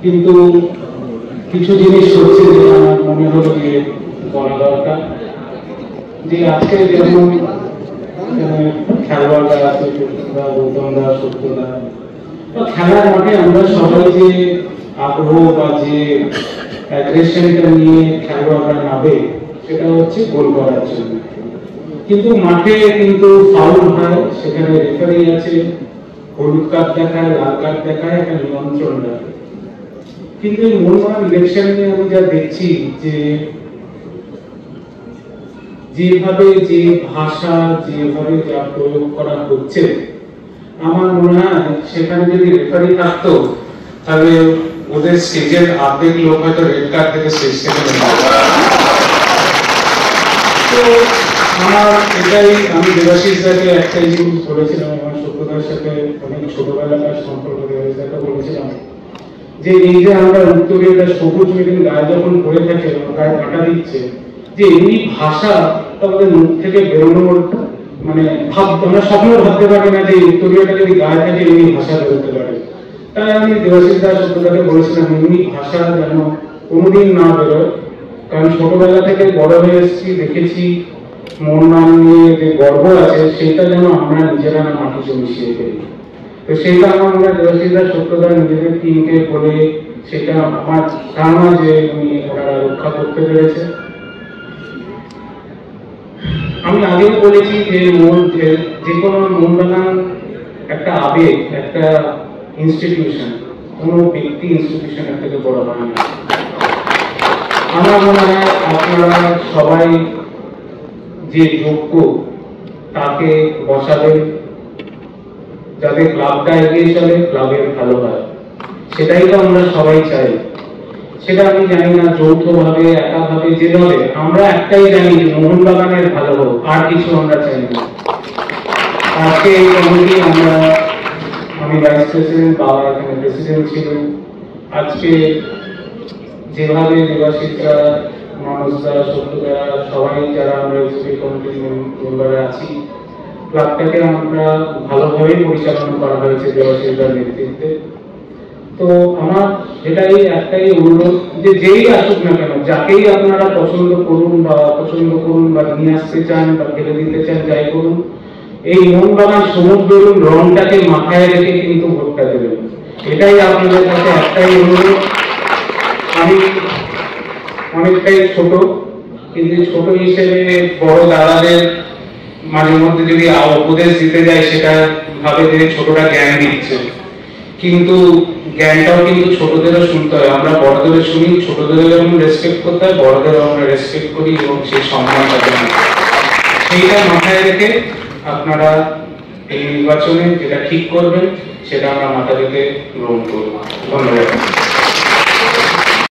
কিন্তু কিছু জিনিস হচ্ছে যে আমার মনে হলো যে বলা দরকার যে আজকে যেমন খেলোয়াড়রা আছে, গৌতমদা, সত্যদা, খেলার মাঠে আমরা সবাই যে আগ্রহ বা যে অ্যাগ্রেশনটা নিয়ে খেলোয়াড়রা নামে সেটা হচ্ছে গোল করার জন্য। কিন্তু মাঠে কিন্তু ফাউল হয়, সেখানে রেফারি আছে, হলুদ কার্ড দেখায়, লাল কার্ড দেখায়, একটা নিয়ন্ত্রণ রাখে। কিন্তু এই মোহনবাগান ইলেকশন নিয়ে আমি যা দেখছি যে যেভাবে যে ভাষা যেভাবে যা প্রয়োগ করা হচ্ছে, আমার মনে হয় সেখানে যদি রেফারি থাকতো তাহলে ওদের স্টেজের অর্ধেক লোক হয়তো রেড কার্ড থেকে স্টেজ থেকে তো আমার এটাই, আমি দেবাশিস দাকে একটাই জিনিস বলেছিলাম, আমার সত্যতার সাথে অনেক ছোটবেলাকার সম্পর্ক দেবাশিসদাকে বলেছিলাম যে এই যে আমরা উত্তরীয়টা সবুজ মেদিন গায়ে যখন পড়ে থাকে, গায়ে কাটা দিচ্ছে, যে এমনি ভাষা আমাদের মুখ থেকে বেরোনোর মানে আমরা স্বপ্ন ভাবতে পারি না যে উত্তরীয়টা যদি গায়ে থাকে এমনি ভাষা বেরোতে পারে। তাই আমি দেবাশিস দাস সত্যতাকে বলেছিলাম এমনি ভাষা যেন কোনোদিন না বেরোয়, কারণ ছোটবেলা থেকে বড় হয়ে এসেছি, দেখেছি মোহনবাগান নিয়ে যে গর্ব আছে সেটা যেন আমরা নিজেরা মাটিতে মিশিয়ে ফেলি। তো সেটা আমার মনে হয় দেবাশিস দাস সত্যতা নিজেদের টিমকে বলে সেটা আমার ধারণা যে উনি ওনারা রক্ষা করতে পেরেছে। আমি আগেও বলেছি যে যে কোনো মোহনবাগান একটা আবেগ, একটা ইনস্টিটিউশন, কোনো ব্যক্তি ইনস্টিটিউশনের থেকে বড় হয় না। আমার মনে হয় আপনারা সবাই যে যোগ্য তাকে বসাবেন, যাতে ক্লাবটা এগিয়ে চলে, ক্লাবের ভালো হয়, সেটাই তো আমরা সবাই চাই। সেটা আমি জানি না যৌথভাবে একাভাবে যেভাবে, আমরা একটাই জানি যে মোহনবাগানের ভালো হোক, আর কিছু আমরা চাই না। আজকে এই কমিটি আমি ভাইস প্রেসিডেন্ট, বাবা এখানে প্রেসিডেন্ট ছিল। আজকে যেভাবে দেবাশিসরা, মানুষরা, সত্যরা, সবাই যারা আমরা এই কমিটির মেম্বারে আছি, ক্লাবটাকে আমরা ভালোভাবে পরিচালনা করা হয়েছে দেবাশিসদার নেতৃত্বে। তো আমার এটাই একটাই অনুরোধ যে যেই আসুক না কেন, যাকেই আপনারা পছন্দ করুন বা নিয়ে আসতে চান বা ফেলে দিতে চান, যাই করুন, এই মোহনবাগান সবুজ বেলুন রংটাকে মাথায় রেখে কিন্তু ভোটটা দেবেন। এটাই আপনাদের কাছে একটাই অনুরোধ। আমি অনেকটাই ছোট, কিন্তু ছোট হিসেবে বড় দাদাদের মাঝে মধ্যে যদি উপদেশ দিতে যায় সেটা ভাবে যে ছোটরা জ্ঞান দিচ্ছে, কিন্তু জ্ঞানটাও কিন্তু ছোটদেরও শুনতে হয়। আমরা বড়দেরও শুনি, ছোটদেরও যেমন রেসপেক্ট করতে হয়, বড়দেরও আমরা রেসপেক্ট করি এবং সেই সম্মানটা দেন। সেইটা মাথায় রেখে আপনারা এই নির্বাচনে যেটা ঠিক করবেন সেটা আমরা মাথা রেখে গ্রহণ করব। ধন্যবাদ।